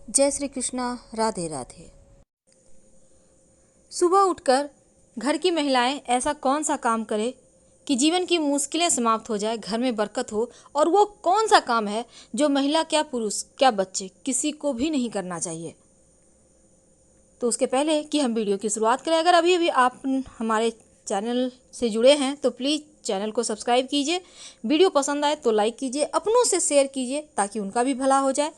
जय श्री कृष्णा। राधे राधे। सुबह उठकर घर की महिलाएं ऐसा कौन सा काम करें कि जीवन की मुश्किलें समाप्त हो जाए, घर में बरकत हो। और वो कौन सा काम है जो महिला क्या पुरुष क्या बच्चे किसी को भी नहीं करना चाहिए। तो उसके पहले कि हम वीडियो की शुरुआत करें, अगर अभी अभी आप हमारे चैनल से जुड़े हैं तो प्लीज़ चैनल को सब्सक्राइब कीजिए। वीडियो पसंद आए तो लाइक कीजिए, अपनों से शेयर कीजिए ताकि उनका भी भला हो जाए।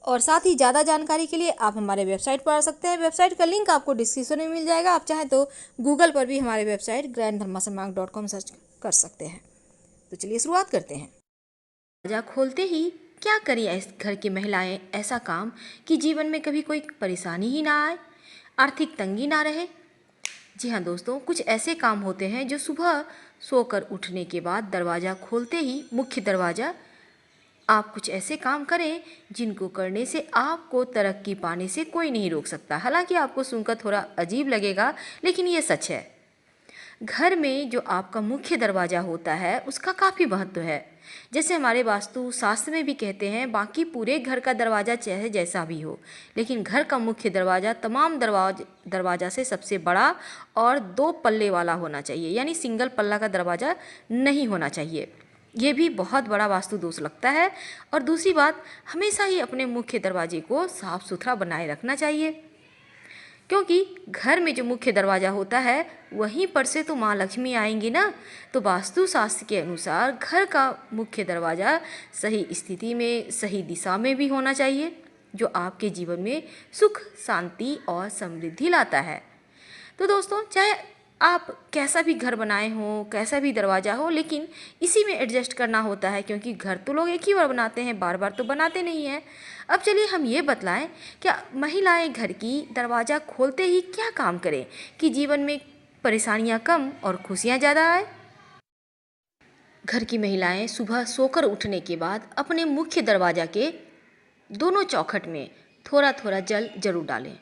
और साथ ही ज़्यादा जानकारी के लिए आप हमारे वेबसाइट पर आ सकते हैं। वेबसाइट का लिंक आपको डिस्क्रिप्शन में मिल जाएगा। आप चाहें तो गूगल पर भी हमारे वेबसाइट granddharmasamaag.com सर्च कर सकते हैं। तो चलिए शुरुआत करते हैं। दरवाजा खोलते ही क्या करिए इस घर की महिलाएं ऐसा काम कि जीवन में कभी कोई परेशानी ही ना आए, आर्थिक तंगी ना रहे। जी हाँ दोस्तों, कुछ ऐसे काम होते हैं जो सुबह सोकर उठने के बाद दरवाज़ा खोलते ही मुख्य दरवाज़ा आप कुछ ऐसे काम करें जिनको करने से आपको तरक्की पाने से कोई नहीं रोक सकता। हालांकि आपको सुनकर थोड़ा अजीब लगेगा, लेकिन ये सच है। घर में जो आपका मुख्य दरवाज़ा होता है उसका काफ़ी महत्व है। जैसे हमारे वास्तु शास्त्र में भी कहते हैं, बाकी पूरे घर का दरवाज़ा चाहे जैसा भी हो, लेकिन घर का मुख्य दरवाज़ा तमाम दरवाज़ा से सबसे बड़ा और 2 पल्ले वाला होना चाहिए, यानी सिंगल पल्ला का दरवाज़ा नहीं होना चाहिए। ये भी बहुत बड़ा वास्तु दोष लगता है। और दूसरी बात, हमेशा ही अपने मुख्य दरवाजे को साफ सुथरा बनाए रखना चाहिए, क्योंकि घर में जो मुख्य दरवाज़ा होता है वहीं पर से तो माँ लक्ष्मी आएंगी ना। तो वास्तु शास्त्र के अनुसार घर का मुख्य दरवाज़ा सही स्थिति में, सही दिशा में भी होना चाहिए, जो आपके जीवन में सुख, शांति और समृद्धि लाता है। तो दोस्तों, चाहे आप कैसा भी घर बनाए हो, कैसा भी दरवाज़ा हो, लेकिन इसी में एडजस्ट करना होता है, क्योंकि घर तो लोग एक ही बार बनाते हैं, बार बार तो बनाते नहीं हैं। अब चलिए हम ये बतलाएं, क्या महिलाएं घर की दरवाज़ा खोलते ही क्या काम करें कि जीवन में परेशानियां कम और खुशियां ज़्यादा आए। घर की महिलाएं सुबह सोकर उठने के बाद अपने मुख्य दरवाज़ा के दोनों चौखट में थोड़ा थोड़ा जल जरूर डालें।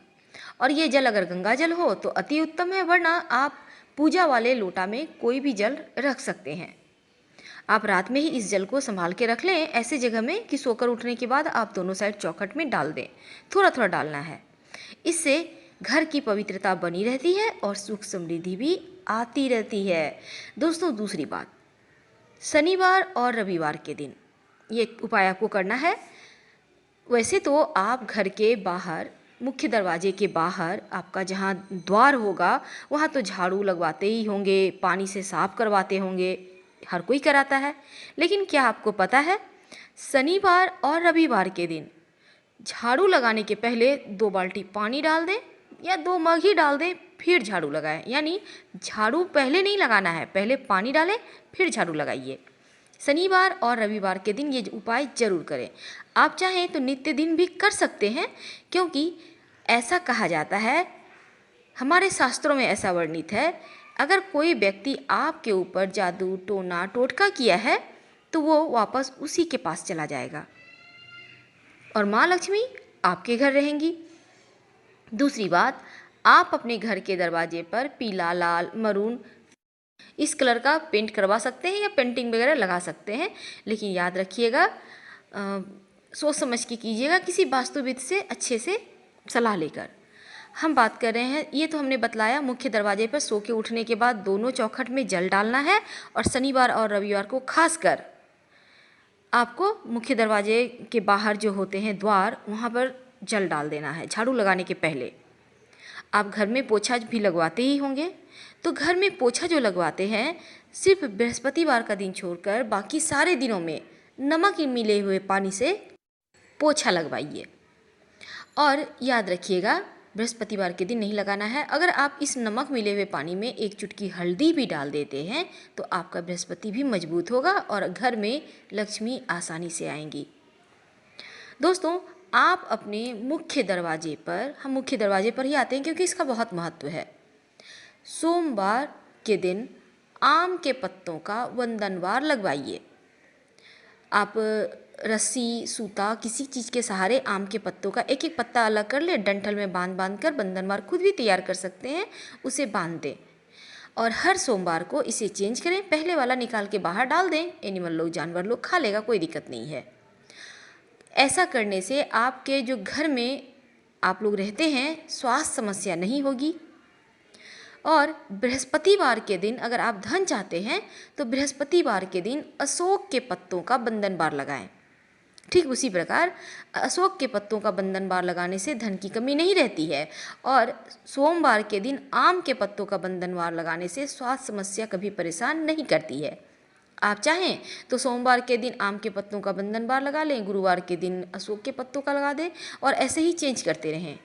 और ये जल अगर गंगा जल हो तो अति उत्तम है, वरना आप पूजा वाले लोटा में कोई भी जल रख सकते हैं। आप रात में ही इस जल को संभाल के रख लें ऐसे जगह में कि सोकर उठने के बाद आप दोनों साइड चौखट में डाल दें। थोड़ा थोड़ा डालना है। इससे घर की पवित्रता बनी रहती है और सुख समृद्धि भी आती रहती है। दोस्तों, दूसरी बात, शनिवार और रविवार के दिन ये उपाय आपको करना है। वैसे तो आप घर के बाहर, मुख्य दरवाजे के बाहर आपका जहाँ द्वार होगा वहाँ तो झाड़ू लगवाते ही होंगे, पानी से साफ करवाते होंगे, हर कोई कराता है। लेकिन क्या आपको पता है, शनिवार और रविवार के दिन झाड़ू लगाने के पहले 2 बाल्टी पानी डाल दें या 2 मग ही डाल दें, फिर झाड़ू लगाएं। यानी झाड़ू पहले नहीं लगाना है, पहले पानी डालें फिर झाड़ू लगाइए। शनिवार और रविवार के दिन ये उपाय जरूर करें। आप चाहें तो नित्य दिन भी कर सकते हैं, क्योंकि ऐसा कहा जाता है, हमारे शास्त्रों में ऐसा वर्णित है, अगर कोई व्यक्ति आपके ऊपर जादू टोना टोटका किया है तो वो वापस उसी के पास चला जाएगा और माँ लक्ष्मी आपके घर रहेंगी। दूसरी बात, आप अपने घर के दरवाजे पर पीला, लाल, मरून इस कलर का पेंट करवा सकते हैं या पेंटिंग वगैरह लगा सकते हैं। लेकिन याद रखिएगा, सोच समझ के कीजिएगा, किसी वास्तुविद से अच्छे से सलाह लेकर। हम बात कर रहे हैं, ये तो हमने बतलाया, मुख्य दरवाजे पर सो के उठने के बाद दोनों चौखट में जल डालना है। और शनिवार और रविवार को खासकर आपको मुख्य दरवाजे के बाहर जो होते हैं द्वार, वहाँ पर जल डाल देना है झाड़ू लगाने के पहले। आप घर में पोछा भी लगवाते ही होंगे, तो घर में पोछा जो लगवाते हैं, सिर्फ बृहस्पतिवार का दिन छोड़कर बाकी सारे दिनों में नमक मिले हुए पानी से पोछा लगवाइए। और याद रखिएगा, बृहस्पतिवार के दिन नहीं लगाना है। अगर आप इस नमक मिले हुए पानी में 1 चुटकी हल्दी भी डाल देते हैं तो आपका बृहस्पति भी मजबूत होगा और घर में लक्ष्मी आसानी से आएंगी। दोस्तों, आप अपने मुख्य दरवाजे पर, हम मुख्य दरवाजे पर ही आते हैं क्योंकि इसका बहुत महत्व है, सोमवार के दिन आम के पत्तों का वंदनवार लगवाइए। आप रस्सी, सूता, किसी चीज़ के सहारे आम के पत्तों का एक एक पत्ता अलग कर ले, डंठल में बांध बांध कर बंधनवार खुद भी तैयार कर सकते हैं, उसे बांध दें और हर सोमवार को इसे चेंज करें। पहले वाला निकाल के बाहर डाल दें, एनिमल लोग, जानवर लोग खा लेगा, कोई दिक्कत नहीं है। ऐसा करने से आपके जो घर में आप लोग रहते हैं स्वास्थ्य समस्या नहीं होगी। और बृहस्पतिवार के दिन अगर आप धन चाहते हैं तो बृहस्पतिवार के दिन अशोक के पत्तों का बंधन बार लगाएं। ठीक उसी प्रकार अशोक के पत्तों का बंधन बार लगाने से धन की कमी नहीं रहती है। और सोमवार के दिन आम के पत्तों का बंधन बार लगाने से स्वास्थ्य समस्या कभी परेशान नहीं करती है। आप चाहें तो सोमवार के दिन आम के पत्तों का बंधन बार लगा लें, गुरुवार के दिन अशोक के पत्तों का लगा दें और ऐसे ही चेंज करते रहें,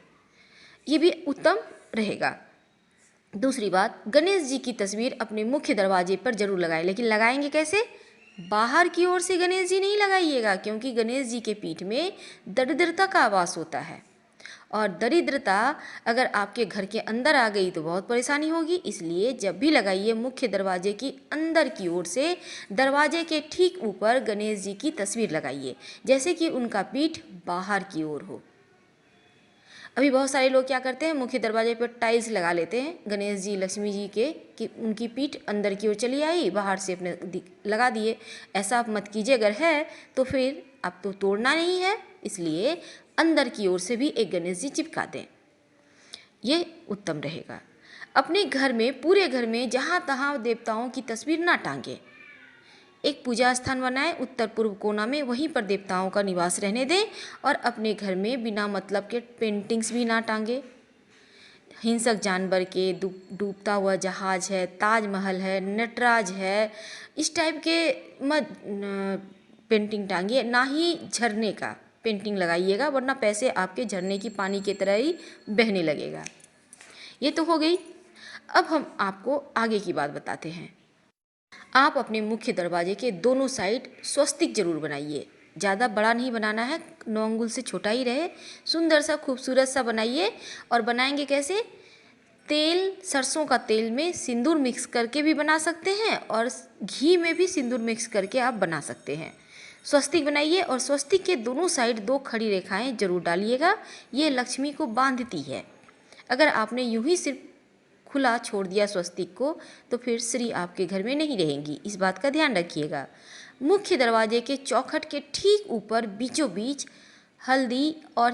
ये भी उत्तम रहेगा। दूसरी बात, गणेश जी की तस्वीर अपने मुख्य दरवाजे पर जरूर लगाएं, लेकिन लगाएंगे कैसे? बाहर की ओर से गणेश जी नहीं लगाइएगा, क्योंकि गणेश जी के पीठ में दरिद्रता का वास होता है और दरिद्रता अगर आपके घर के अंदर आ गई तो बहुत परेशानी होगी। इसलिए जब भी लगाइए मुख्य दरवाजे की अंदर की ओर से दरवाजे के ठीक ऊपर गणेश जी की तस्वीर लगाइए, जैसे कि उनका पीठ बाहर की ओर हो। अभी बहुत सारे लोग क्या करते हैं, मुख्य दरवाजे पर टाइल्स लगा लेते हैं गणेश जी लक्ष्मी जी के कि उनकी पीठ अंदर की ओर चली आई, बाहर से अपने लगा दिए। ऐसा आप मत कीजिए, अगर है तो फिर आप तो तोड़ना नहीं है, इसलिए अंदर की ओर से भी एक गणेश जी चिपका दें, ये उत्तम रहेगा। अपने घर में, पूरे घर में जहाँ तहाँ देवताओं की तस्वीर ना टांगें। एक पूजा स्थान बनाएं उत्तर पूर्व कोना में, वहीं पर देवताओं का निवास रहने दें और अपने घर में बिना मतलब के पेंटिंग्स भी ना टांगे। हिंसक जानवर के, डूबता हुआ जहाज है, ताजमहल है, नटराज है, इस टाइप के मत पेंटिंग टांगिए, ना ही झरने का पेंटिंग लगाइएगा, वरना पैसे आपके झरने की पानी की तरह ही बहने लगेगा। ये तो हो गई। अब हम आपको आगे की बात बताते हैं। आप अपने मुख्य दरवाजे के दोनों साइड स्वस्तिक जरूर बनाइए। ज़्यादा बड़ा नहीं बनाना है, 9 अंगुल से छोटा ही रहे, सुंदर सा खूबसूरत सा बनाइए। और बनाएंगे कैसे? तेल, सरसों का तेल में सिंदूर मिक्स करके भी बना सकते हैं और घी में भी सिंदूर मिक्स करके आप बना सकते हैं। स्वस्तिक बनाइए और स्वस्तिक के दोनों साइड 2 खड़ी रेखाएं जरूर डालिएगा, ये लक्ष्मी को बांधती है। अगर आपने यूं ही सिर्फ खुला छोड़ दिया स्वस्तिक को तो फिर श्री आपके घर में नहीं रहेंगी, इस बात का ध्यान रखिएगा। मुख्य दरवाजे के चौखट के ठीक ऊपर बीचों बीच हल्दी और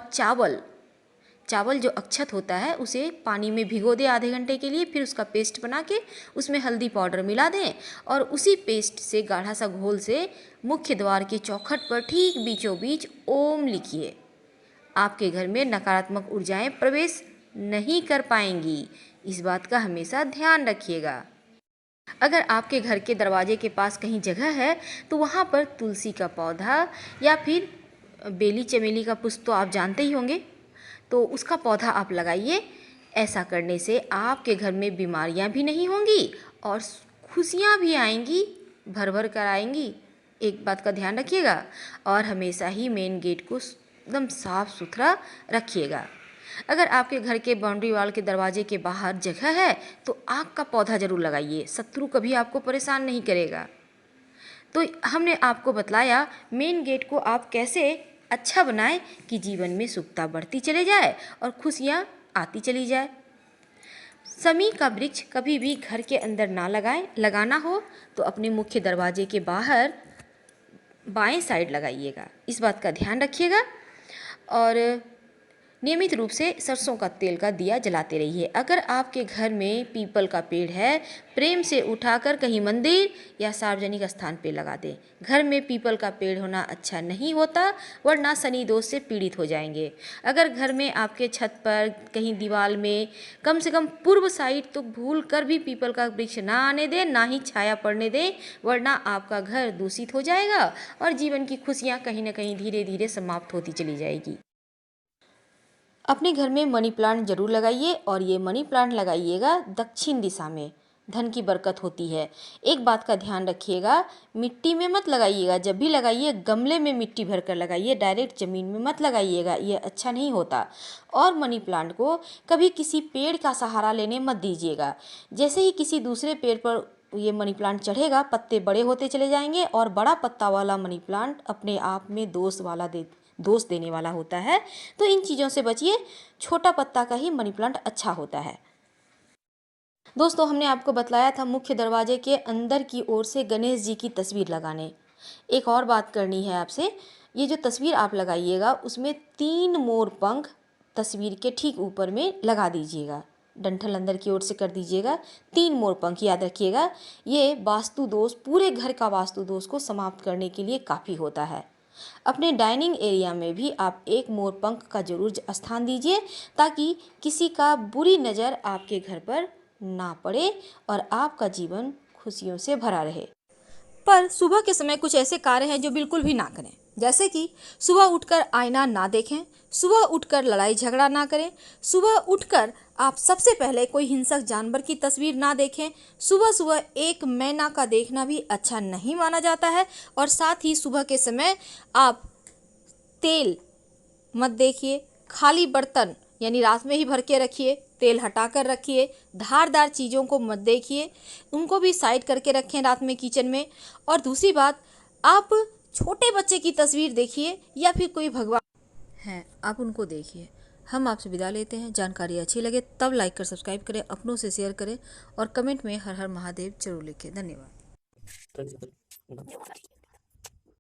चावल जो अक्षत होता है उसे पानी में भिगो दें आधे घंटे के लिए, फिर उसका पेस्ट बना के उसमें हल्दी पाउडर मिला दें और उसी पेस्ट से गाढ़ा सा घोल से मुख्य द्वार के चौखट पर ठीक बीचों बीच ओम लिखिए। आपके घर में नकारात्मक ऊर्जाएं प्रवेश नहीं कर पाएंगी, इस बात का हमेशा ध्यान रखिएगा। अगर आपके घर के दरवाजे के पास कहीं जगह है तो वहाँ पर तुलसी का पौधा या फिर बेली चमेली का पुष्प तो आप जानते ही होंगे, तो उसका पौधा आप लगाइए। ऐसा करने से आपके घर में बीमारियाँ भी नहीं होंगी और खुशियाँ भी आएंगी, भर भर कर आएंगी, एक बात का ध्यान रखिएगा। और हमेशा ही मेन गेट को एकदम साफ सुथरा रखिएगा। अगर आपके घर के बाउंड्री वाल के दरवाजे के बाहर जगह है तो आक का पौधा जरूर लगाइए, शत्रु कभी आपको परेशान नहीं करेगा। तो हमने आपको बतलाया मेन गेट को आप कैसे अच्छा बनाएं कि जीवन में सुखता बढ़ती चले जाए और खुशियाँ आती चली जाए। समी का वृक्ष कभी भी घर के अंदर ना लगाएं, लगाना हो तो अपने मुख्य दरवाजे के बाहर बाएं साइड लगाइएगा, इस बात का ध्यान रखिएगा। और नियमित रूप से सरसों का तेल का दिया जलाते रहिए। अगर आपके घर में पीपल का पेड़ है, प्रेम से उठाकर कहीं मंदिर या सार्वजनिक स्थान पे लगा दें। घर में पीपल का पेड़ होना अच्छा नहीं होता, वरना शनि दोष से पीड़ित हो जाएंगे। अगर घर में आपके छत पर कहीं दीवार में कम से कम पूर्व साइड तो भूल कर भी पीपल का वृक्ष ना आने दें, ना ही छाया पड़ने दें, वरना आपका घर दूषित हो जाएगा और जीवन की खुशियाँ कहीं ना कहीं धीरे धीरे समाप्त होती चली जाएगी। अपने घर में मनी प्लांट जरूर लगाइए और ये मनी प्लांट लगाइएगा दक्षिण दिशा में, धन की बरकत होती है। एक बात का ध्यान रखिएगा, मिट्टी में मत लगाइएगा, जब भी लगाइए गमले में मिट्टी भरकर लगाइए, डायरेक्ट ज़मीन में मत लगाइएगा, ये अच्छा नहीं होता। और मनी प्लांट को कभी किसी पेड़ का सहारा लेने मत दीजिएगा। जैसे ही किसी दूसरे पेड़ पर ये मनी प्लांट चढ़ेगा, पत्ते बड़े होते चले जाएंगे और बड़ा पत्ता वाला मनी प्लांट अपने आप में दोष देने वाला होता है, तो इन चीज़ों से बचिए। छोटा पत्ता का ही मनी प्लांट अच्छा होता है। दोस्तों, हमने आपको बतलाया था मुख्य दरवाजे के अंदर की ओर से गणेश जी की तस्वीर लगाने। एक और बात करनी है आपसे, ये जो तस्वीर आप लगाइएगा उसमें 3 मोर पंख तस्वीर के ठीक ऊपर में लगा दीजिएगा। डंठल अंदर की ओर से कर दीजिएगा। 3 मोर पंख याद रखिएगा। ये वास्तु दोष, पूरे घर का वास्तु दोष को समाप्त करने के लिए काफ़ी होता है। अपने डाइनिंग एरिया में भी आप एक मोर पंख का जरूर स्थान दीजिए ताकि किसी का बुरी नज़र आपके घर पर ना पड़े और आपका जीवन खुशियों से भरा रहे। पर सुबह के समय कुछ ऐसे कार्य हैं जो बिल्कुल भी ना करें, जैसे कि सुबह उठकर आईना ना देखें, सुबह उठकर लड़ाई झगड़ा ना करें, सुबह उठकर आप सबसे पहले कोई हिंसक जानवर की तस्वीर ना देखें, सुबह सुबह एक मैना का देखना भी अच्छा नहीं माना जाता है। और साथ ही सुबह के समय आप तेल मत देखिए, खाली बर्तन यानी रात में ही भर के रखिए, तेल हटाकर रखिए, धारदार चीज़ों को मत देखिए, उनको भी साइड करके रखें रात में किचन में। और दूसरी बात, आप छोटे बच्चे की तस्वीर देखिए या फिर कोई भगवान हैं आप उनको देखिए। हम आपसे विदा लेते हैं। जानकारी अच्छी लगे तब लाइक कर सब्सक्राइब करें, अपनों से शेयर करें और कमेंट में हर हर महादेव जरूर लिखें। धन्यवाद।